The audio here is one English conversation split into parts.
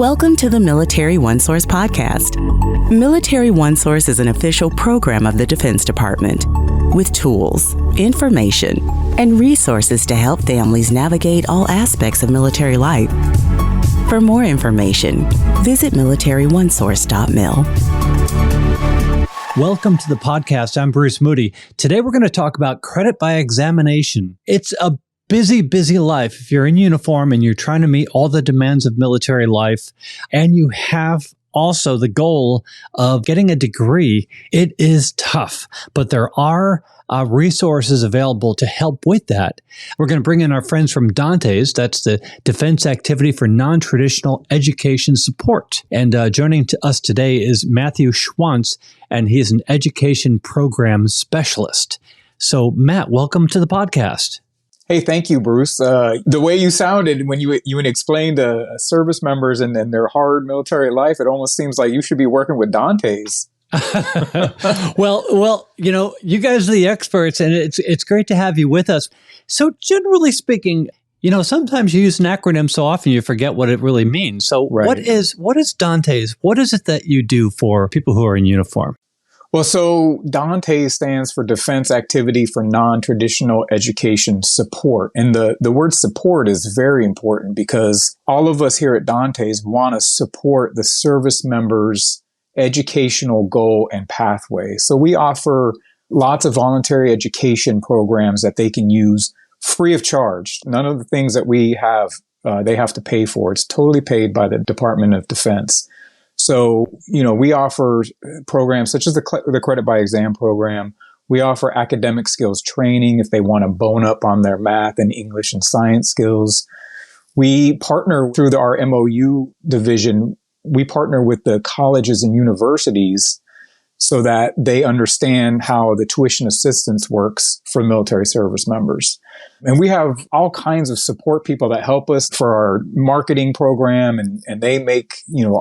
Welcome to the Military OneSource Podcast. Military OneSource is an official program of the Defense Department with tools, information, and resources to help families navigate all aspects of military life. For more information, visit MilitaryOneSource.mil. Welcome to the podcast. I'm Bruce Moody. Today we're going to talk about credit by examination. It's a busy life. If you're in uniform and you're trying to meet all the demands of military life, and you have also the goal of getting a degree, it is tough. But there are resources available to help with that. We're going to bring in our friends from DANTES. That's the Defense Activity for Non-Traditional Education Support. And joining us today is Matthew Schwantz, and he is an education program specialist. So, Matt, welcome to the podcast. Hey, thank you, Bruce. The way you sounded when you explained service members and their hard military life, it almost seems like you should be working with DANTES. Well, you guys are the experts, and it's great to have you with us. So, generally speaking, sometimes you use an acronym so often you forget what it really means. So, right. What is DANTES? What is it that you do for people who are in uniform? Well, so DANTES stands for Defense Activity for Non-Traditional Education Support. And the word support is very important because all of us here at DANTES want to support the service members' educational goal and pathway. So we offer lots of voluntary education programs that they can use free of charge. None of the things that we have, they have to pay for. It's totally paid by the Department of Defense. So, we offer programs such as the Credit-by-Exam Program. We offer academic skills training if they want to bone up on their math and English and science skills. We partner through our MOU division. We partner with the colleges and universities so that they understand how the tuition assistance works for military service members. And we have all kinds of support people that help us for our marketing program. And they make,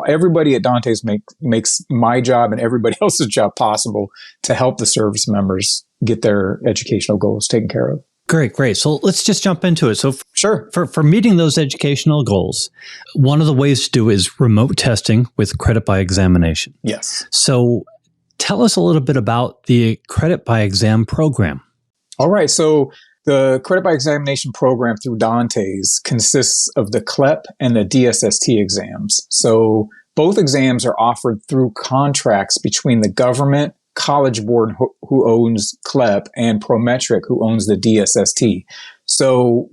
everybody at DANTES makes my job and everybody else's job possible to help the service members get their educational goals taken care of. Great. So let's just jump into it. So sure. For meeting those educational goals, one of the ways to do is remote testing with credit by examination. Yes. So tell us a little bit about the Credit by Exam Program. All right. So the Credit by Examination Program through DANTES consists of the CLEP and the DSST exams. So both exams are offered through contracts between the government, College Board who owns CLEP, and Prometric who owns the DSST. So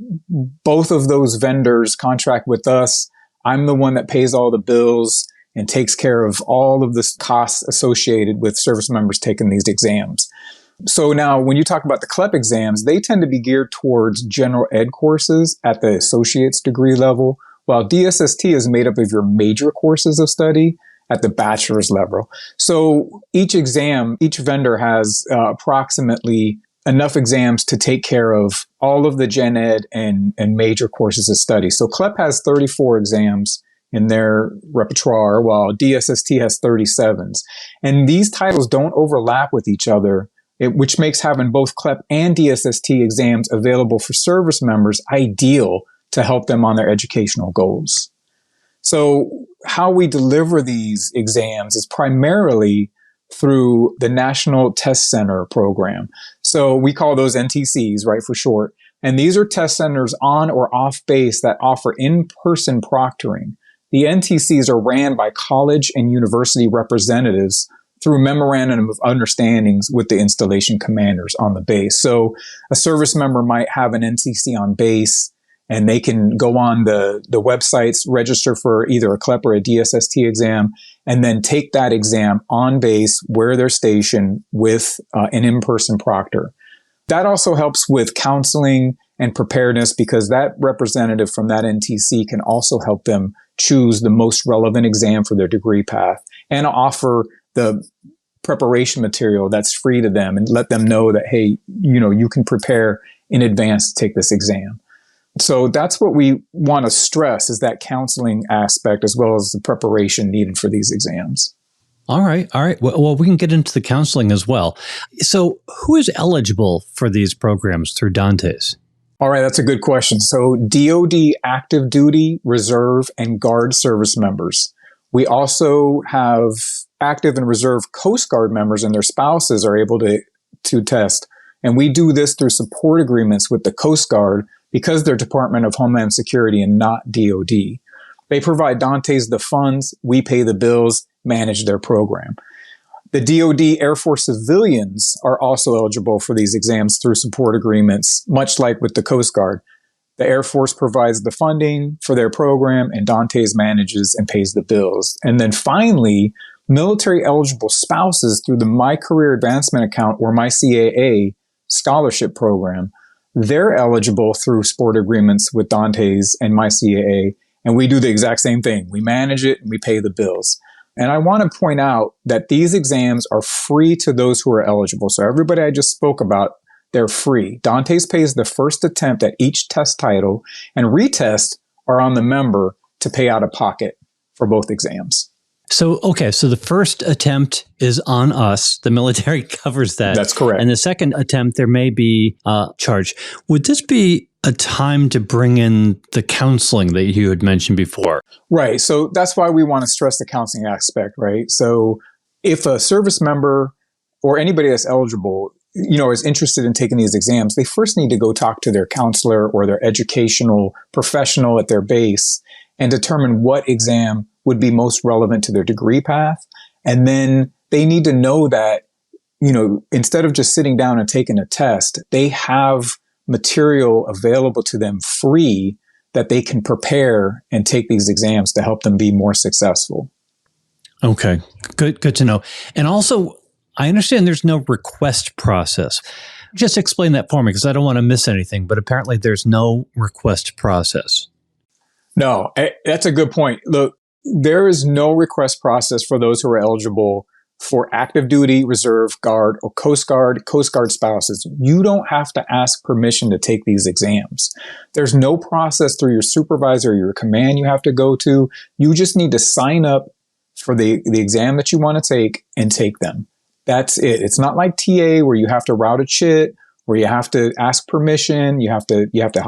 both of those vendors contract with us. I'm the one that pays all the bills and takes care of all of the costs associated with service members taking these exams. So now when you talk about the CLEP exams, they tend to be geared towards general ed courses at the associate's degree level, while DSST is made up of your major courses of study at the bachelor's level. So each vendor has approximately enough exams to take care of all of the gen ed and major courses of study. So CLEP has 34 exams in their repertoire, while DSST has 37s. And these titles don't overlap with each other, which makes having both CLEP and DSST exams available for service members ideal to help them on their educational goals. So how we deliver these exams is primarily through the National Test Center program. So we call those NTCs, right, for short. And these are test centers on or off base that offer in-person proctoring. The NTCs are ran by college and university representatives through memorandum of understandings with the installation commanders on the base. So a service member might have an NTC on base, and they can go on the websites, register for either a CLEP or a DSST exam, and then take that exam on base where they're stationed with an in-person proctor. That also helps with counseling and preparedness because that representative from that NTC can also help them choose the most relevant exam for their degree path and offer the preparation material that's free to them and let them know that, hey, you can prepare in advance to take this exam. So that's what we want to stress is that counseling aspect as well as the preparation needed for these exams. All right. Well, we can get into the counseling as well. So who is eligible for these programs through DANTES? All right, that's a good question. So DoD active duty, reserve, and Guard service members. We also have active and reserve Coast Guard members and their spouses are able to test. And we do this through support agreements with the Coast Guard because they're Department of Homeland Security and not DoD. They provide Dantes the funds, we pay the bills, manage their program. The DoD Air Force civilians are also eligible for these exams through support agreements, much like with the Coast Guard. The Air Force provides the funding for their program and Dantes manages and pays the bills. And then finally, military eligible spouses through the My Career Advancement Account or My CAA scholarship program, they're eligible through support agreements with Dantes and My CAA. And we do the exact same thing. We manage it and we pay the bills. And I want to point out that these exams are free to those who are eligible. So everybody I just spoke about, they're free. Dantes pays the first attempt at each test title, and retests are on the member to pay out of pocket for both exams. So the first attempt is on us. The military covers that. That's correct. And the second attempt, there may be a charge. Would this be a time to bring in the counseling that you had mentioned before? Right. So that's why we want to stress the counseling aspect, right? So if a service member or anybody that's eligible, is interested in taking these exams, they first need to go talk to their counselor or their educational professional at their base and determine what exam would be most relevant to their degree path. And then they need to know that, instead of just sitting down and taking a test, they have material available to them free that they can prepare and take these exams to help them be more successful. Okay, good to know. And also, I understand there's no request process. Just explain that for me because I don't want to miss anything, but apparently there's no request process. No, that's a good point. Look, there is no request process for those who are eligible for active duty, reserve, Guard, or Coast Guard spouses. You don't have to ask permission to take these exams. There's no process through your supervisor or your command you have to go to. You just need to sign up for the exam that you want to take and take them. That's it. It's not like TA where you have to route a chit, where you have to ask permission, you have to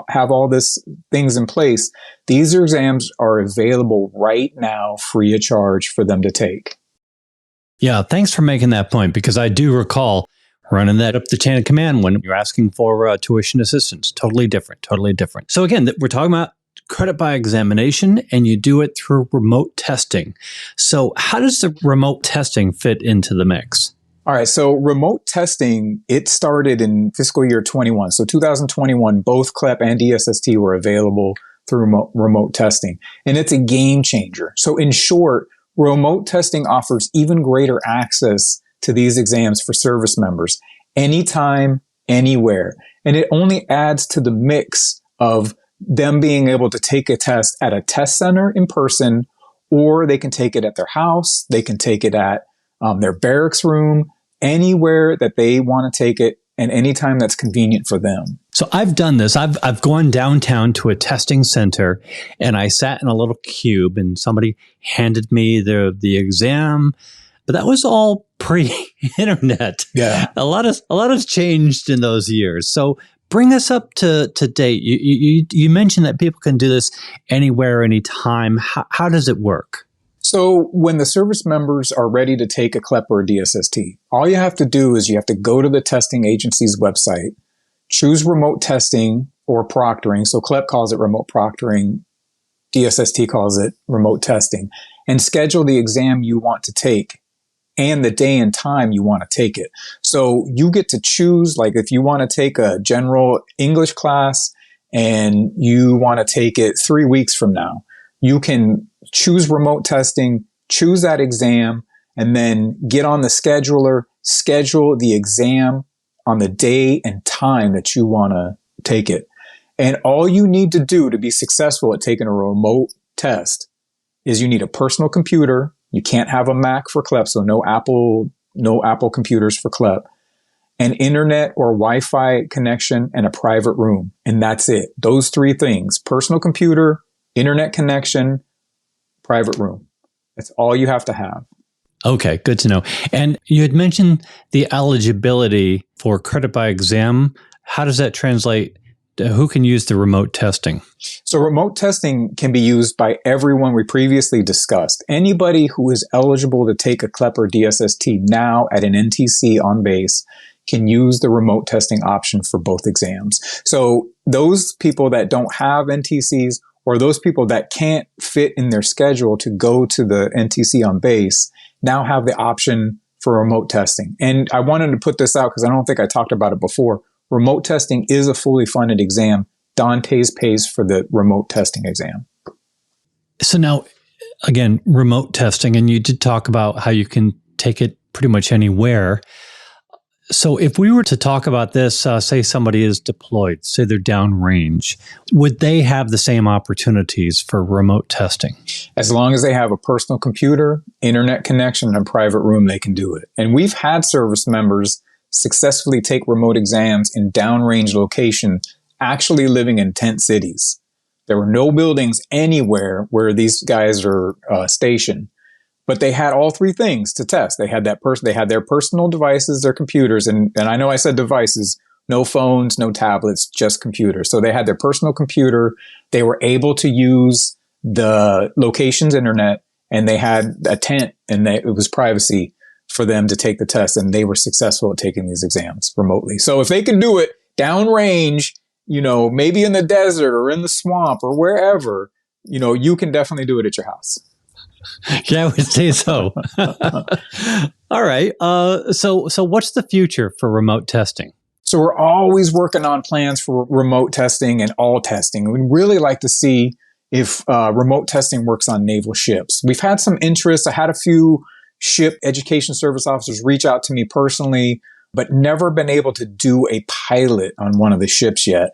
have all this things in place. These exams are available right now, free of charge for them to take. Yeah, thanks for making that point because I do recall running that up the chain of command when you're asking for tuition assistance. Totally different. So again, we're talking about credit by examination and you do it through remote testing. So how does the remote testing fit into the mix? All right. So remote testing, it started in fiscal year 21. So 2021, both CLEP and DSST were available through remote testing. And it's a game changer. So in short, remote testing offers even greater access to these exams for service members anytime, anywhere. And it only adds to the mix of them being able to take a test at a test center in person, or they can take it at their house. They can take it at their barracks room, anywhere that they want to take it and anytime that's convenient for them. So I've done this. I've gone downtown to a testing center and I sat in a little cube and somebody handed me the exam, but that was all pre-internet. Yeah. A lot has changed in those years. So bring us up to date. You mentioned that people can do this anywhere, anytime. How does it work? So when the service members are ready to take a CLEP or a DSST, all you have to do is you have to go to the testing agency's website, choose remote testing or proctoring. So CLEP calls it remote proctoring, DSST calls it remote testing, and schedule the exam you want to take and the day and time you want to take it. So you get to choose, like if you want to take a general English class and you want to take it 3 weeks from now, you can choose remote testing, choose that exam, and then get on the scheduler, schedule the exam on the day and time that you want to take it. And all you need to do to be successful at taking a remote test is you need a personal computer. You can't have a Mac for CLEP, so no Apple computers for CLEP, an internet or Wi-Fi connection, and a private room. And that's it. Those three things: personal computer, internet connection, private room. That's all you have to have. Okay, good to know. And you had mentioned the eligibility for credit by exam. How does that translate who can use the remote testing? So remote testing can be used by everyone we previously discussed. Anybody who is eligible to take a CLEP or DSST now at an NTC on base can use the remote testing option for both exams. So those people that don't have NTCs, or those people that can't fit in their schedule to go to the NTC on base, now have the option for remote testing. And I wanted to put this out because I don't think I talked about it before. Remote testing is a fully funded exam. DANTES pays for the remote testing exam. So now, again, remote testing, and you did talk about how you can take it pretty much anywhere. So if we were to talk about this, say somebody is deployed, say they're downrange, would they have the same opportunities for remote testing? As long as they have a personal computer, internet connection, and a private room, they can do it. And we've had service members successfully take remote exams in downrange location, actually living in tent cities. There were no buildings anywhere where these guys are stationed. But they had all three things to test. They had they had their personal devices, their computers, and I know I said devices, no phones, no tablets, just computers. So they had their personal computer. They were able to use the location's internet, and they had a tent, and it was privacy for them to take the test, and they were successful at taking these exams remotely. So if they can do it downrange, maybe in the desert or in the swamp or wherever, you can definitely do it at your house. Yeah, I would say so. All right. So what's the future for remote testing? So we're always working on plans for remote testing and all testing. We'd really like to see if remote testing works on naval ships. We've had some interest. I had a few ship education service officers reach out to me personally, but never been able to do a pilot on one of the ships yet.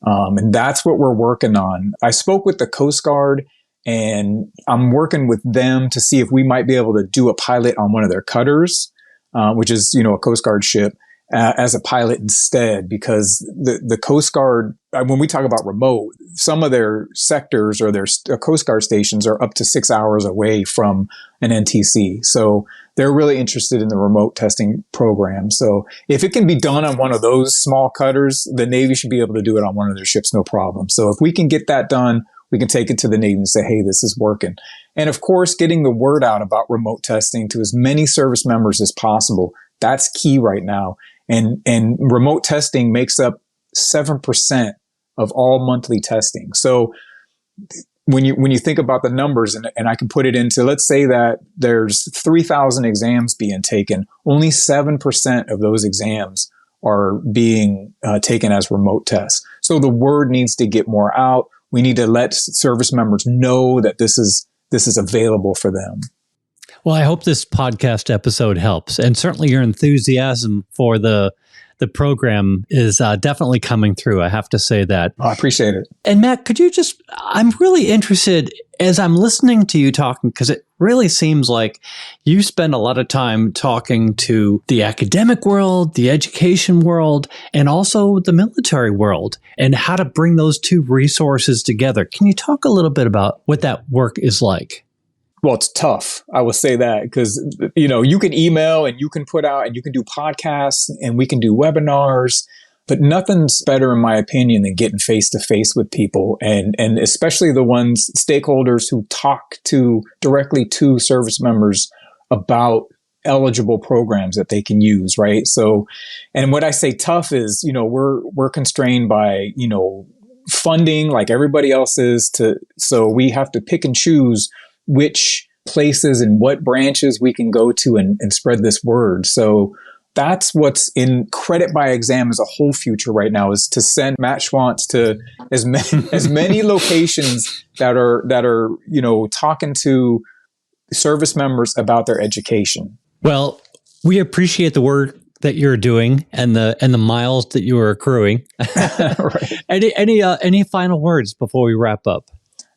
And that's what we're working on. I spoke with the Coast Guard, and I'm working with them to see if we might be able to do a pilot on one of their cutters, which is, a Coast Guard ship, as a pilot instead, because the Coast Guard, when we talk about remote, some of their sectors or their Coast Guard stations are up to 6 hours away from an NTC. So they're really interested in the remote testing program. So if it can be done on one of those small cutters, the Navy should be able to do it on one of their ships, no problem. So if we can get that done, we can take it to the Navy and say, hey, this is working. And of course, getting the word out about remote testing to as many service members as possible. That's key right now. And remote testing makes up 7% of all monthly testing. So when you think about the numbers, and I can put it into, let's say that there's 3,000 exams being taken, only 7% of those exams are being taken as remote tests. So the word needs to get more out. We need to let service members know that this is available for them. Well, I hope this podcast episode helps. And certainly your enthusiasm for the program is definitely coming through. I have to say that. Oh, I appreciate it. And Matt, I'm really interested as I'm listening to you talking, because it really seems like you spend a lot of time talking to the academic world, the education world, and also the military world, and how to bring those two resources together. Can you talk a little bit about what that work is like? Well, it's tough. I will say that because, you can email and you can put out and you can do podcasts and we can do webinars, but nothing's better, in my opinion, than getting face to face with people and especially the stakeholders who talk directly to service members about eligible programs that they can use, right? So, and what I say tough is, we're constrained by, funding like everybody else is so we have to pick and choose which places and what branches we can go to and spread this word. So that's what's in credit by exam as a whole future right now, is to send Matt Schwantz to as many locations that are talking to service members about their education. Well, we appreciate the work that you're doing and the miles that you are accruing. Right. Any final words before we wrap up?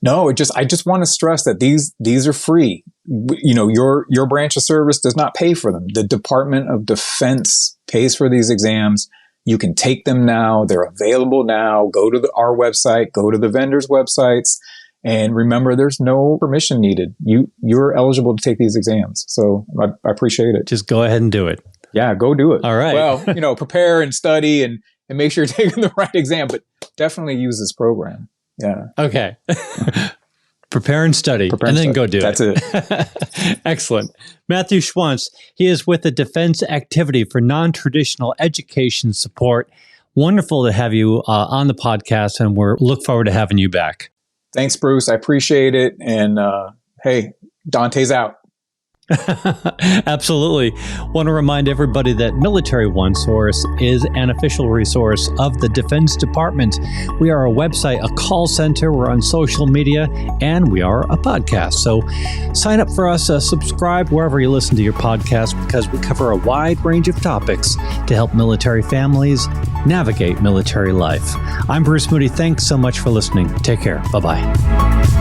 No, I just want to stress that these are free. Your branch of service does not pay for them. The Department of Defense pays for these exams. You can take them now. They're available now. Go to our website, go to the vendors' websites, and remember, there's no permission needed. You're eligible to take these exams. So I appreciate it. Just go ahead and do it. Yeah, go do it. All right. Well, prepare and study and make sure you're taking the right exam, but definitely use this program. Yeah. Okay. Prepare and study, and then go do it. That's it. Excellent. Matthew Schwantz, he is with the Defense Activity for Non-Traditional Education Support. Wonderful to have you on the podcast, and we look forward to having you back. Thanks, Bruce. I appreciate it. And hey, Dante's out. Absolutely. Want to remind everybody that Military OneSource is an official resource of the Defense Department. We are a website, a call center, we're on social media, and we are a podcast. So sign up for us, subscribe wherever you listen to your podcast, because we cover a wide range of topics to help military families navigate military life. I'm Bruce Moody. Thanks so much for listening. Take care. Bye-bye.